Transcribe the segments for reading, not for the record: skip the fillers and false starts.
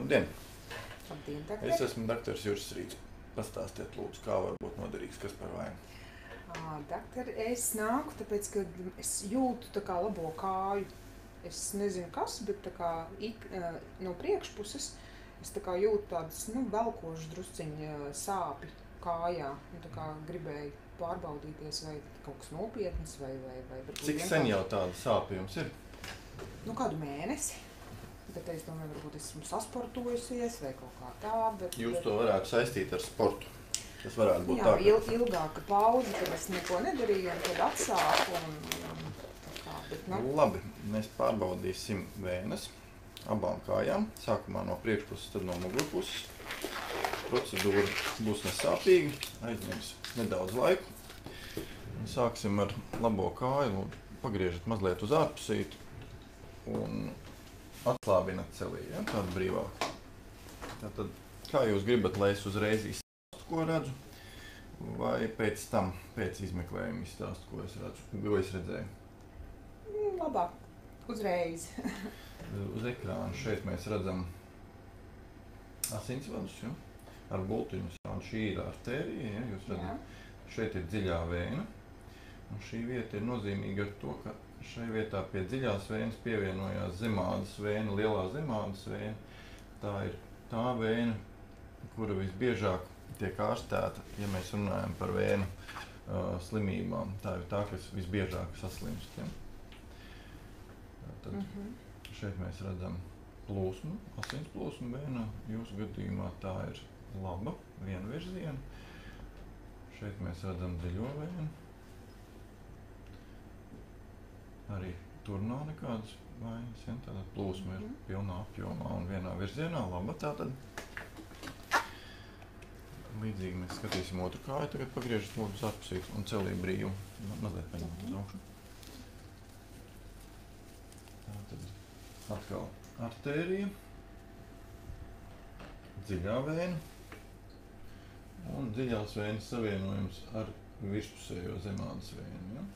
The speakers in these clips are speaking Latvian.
Labdien! Labdien, doktor. Es esmu doktors Juris Rīts. Pastāstiet, lūdzu, kā var būt noderīgs, kas par vainu? Doktor, es nāku, tāpēc, ka es jūtu tā kā labo kāju. Es nezinu kas, bet tā kā no priekšpuses es tā kā jūtu tādas, velkošas drusciņa sāpi kājā. Tā kā gribēju pārbaudīties, vai kaut kas nopietns, vai Cik sen jau tāda sāpe jums ir? Kādu mēnesi. Bet es domāju, varbūt esmu sasportojusies vai kaut kā tā, bet... Jūs to varētu saistīt ar sportu. Tas varētu būt tā, ka... ilgāka pauze, kad es neko nedarīju, un tad atsāku, Labi, mēs pārbaudīsim vēnes abām kājām. Sākumā no priekšpuses, tad no mugurpuses. Procedūra būs nesāpīga, aizņems nedaudz laiku. Un sāksim ar labo kāju, pagriežat mazliet uz ārpusīti un atslābinat celī, ja? Tādu brīvāku. Tātad, kā jūs gribat, lai es uzreiz izstāstu, ko redzu, vai pēc tam, pēc izmeklējuma izstāstu, ko es redzu, ko es redzēju? Labāk, uzreiz. Uz ekrāna šeit mēs redzam asinsvadus, ja? Ar bultiņu. Šī ir artērija, ja? Jūs redzat, šeit ir dziļā vēna. Un šī vieta ir nozīmīga ar to, ka šai vietā pie dziļās vēnas pievienojās zemādas vēna, lielā zemādas vēna. Tā ir tā vēna, kura visbiežāk tiek ārstēta, ja mēs runājam par vēnu slimībām. Tā ir tā, kas visbiežāk saslimst. Ja? Tad šeit mēs redzam plūsmu, asins plūsmu vēnā. Jūsu gadījumā tā ir laba, vienvirziena. Šeit mēs redzam dziļo vēnu. Arī tur nav nekādas vainas, ja? Tātad plūsma ir pilnā apjomā un vienā virzienā, laba tātad. Līdzīgi mēs skatīsim otru kāju, tagad pagriežat lūdzu uz ārpusīti un celī brīvu. Mazliet paņemt uz augšu. Tātad atkal artērija, dziļā vēna un dziļās vēnas savienojums ar virspusējo zemādas vēnu. Ja?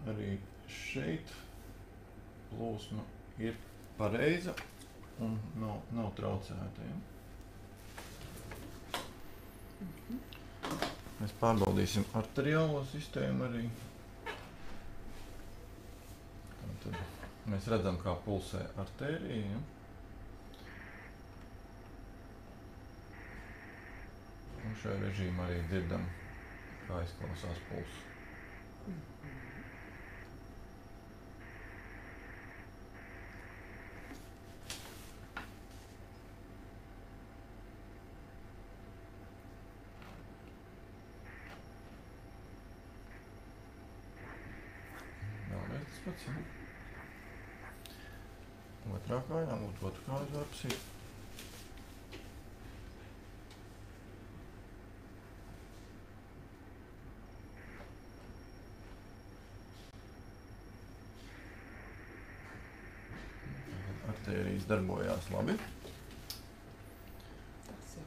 Arī šeit plūsma ir pareiza un nav traucēta. Ja? Mēs pārbaudīsim arteriālo sistēmu arī. Tad mēs redzam, kā pulsē artērija. Ja? Un šajā režīmā arī dzirdam, kā izklausās pulss. Pats, ja? Otrā kājā, lūdzu, otru kāju uz ārpusīti. Artērijas darbojās labi.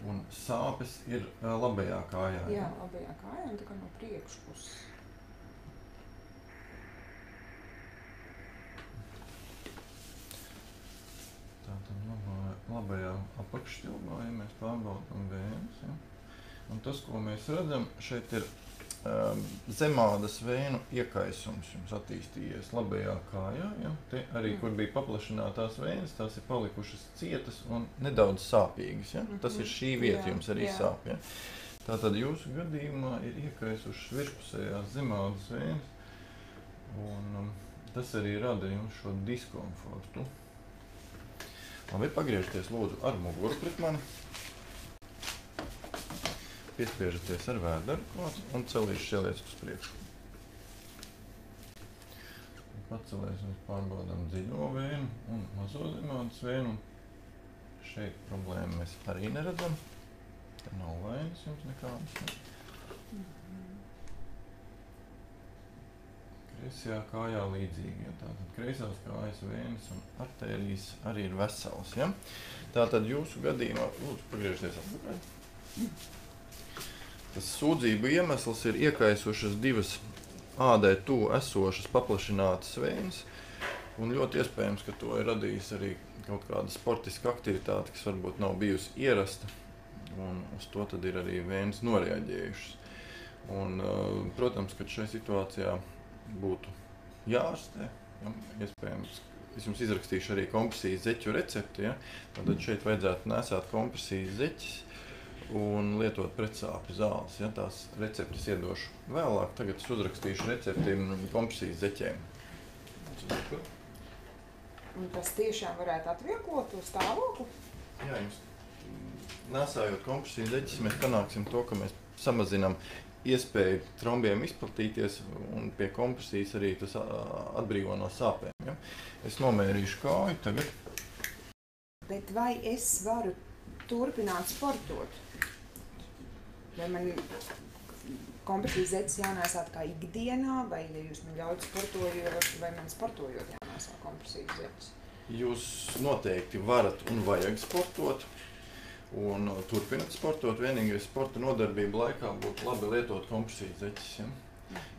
Un sāpes ir labajā kājā. Jā, labajā kājā un tā kā no priekšpuses. Labajā apakššķilbā, ja mēs pārbaudām vēnes. Ja? Un tas, ko mēs redzam, šeit ir zemādas vēnu iekaisums jums attīstījies labajā kājā. Ja? Te arī, kur bija paplašinātās vēnes, tās ir palikušas cietas un nedaudz sāpīgas. Ja? Tas ir šī vieta jums arī sāp. Ja? Tātad jūsu gadījumā ir iekaisušas virspusējās zemādas vēnes. Un tas arī rada jums šo diskomfortu. Labi, pagriežaties lūdzu ar muguru pret mani. Piespiežaties ar vēderu klāt un celīšu šķeliec uz priekšu. Pacelēs mēs pārbaudām dziļo vēnu un mazo zemādas vēnu. Šeit problēmu mēs arī neredzam. Te nav vainas jums nekādas. Kreisajā kājā līdzīgi, ja? Tātad kreisās kājas vēnes un artērijas arī ir veselas. Ja? Tātad jūsu gadījumā, lūdzu, pagriežties atpakaļ. Tas sūdzību iemesls ir iekaisušas divas ādai tuvu esošas paplašinātas vēnes, un ļoti iespējams, ka to ir radījis arī kaut kāda sportiska aktivitāte, kas varbūt nav bijusi ierasta, un uz to tad ir arī vēnes noreaģējušas. Un, protams, ka šajā situācijā būtu jāārstē, ja, iespējams, es jums izrakstīšu arī kompresijas zeķu recepti, ja, tad šeit vajadzētu nesāt kompresijas zeķis un lietot pretsāpju zāles, ja, tās receptes iedošu vēlāk, tagad es uzrakstīšu recepti kompresijas zeķiem. Un tas tiešām varētu atvieglot to stāvokli? Jā, jums nesājot kompresijas zeķis, mēs panāksim to, ka mēs samazinām iespēju trombiem izplatīties, un pie kompresijas arī tas atbrīvo no sāpēm. Ja? Es nomērīšu kāju tagad. Bet vai es varu turpināt sportot? Vai man kompresijas zeķis jānēsā kā ikdienā, vai ja jūs man ļaut sportojot, vai man sportojot jānēsā kompresijas zeķis? Jūs noteikti varat un vajag sportot. Un turpināt sportot, vienīgais sporta nodarbība laikā būtu labi lietot kompresijas zeķis. Ja?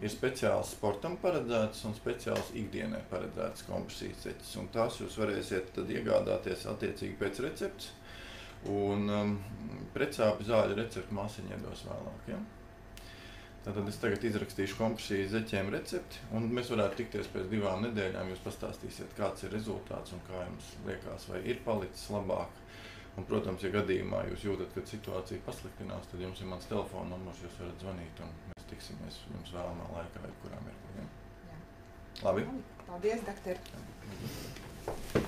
Ir speciāls sportam paredzēts un speciāls ikdienai paredzēts kompresijas zeķis. Un tās jūs varēsiet tad iegādāties attiecīgi pēc receptes. Un pretsāpju zāļu recepti māsiņa iedos vēlāk. Ja? Tātad es tagad izrakstīšu kompresijas zeķiem recepti, un mēs varētu tikties pēc 2 nedēļām. Jūs pastāstīsiet, kāds ir rezultāts un kā jums liekas, vai ir palicis labāk. Un, protams, ja gadījumā jūs jūtat, ka situācija pasliktinās, tad jums ir mans telefona numurs, jūs varat zvanīt un mēs tiksimies jums vēlamā laikā, kurā mirklī. Ja? Labi? Paldies, doktor! Jā.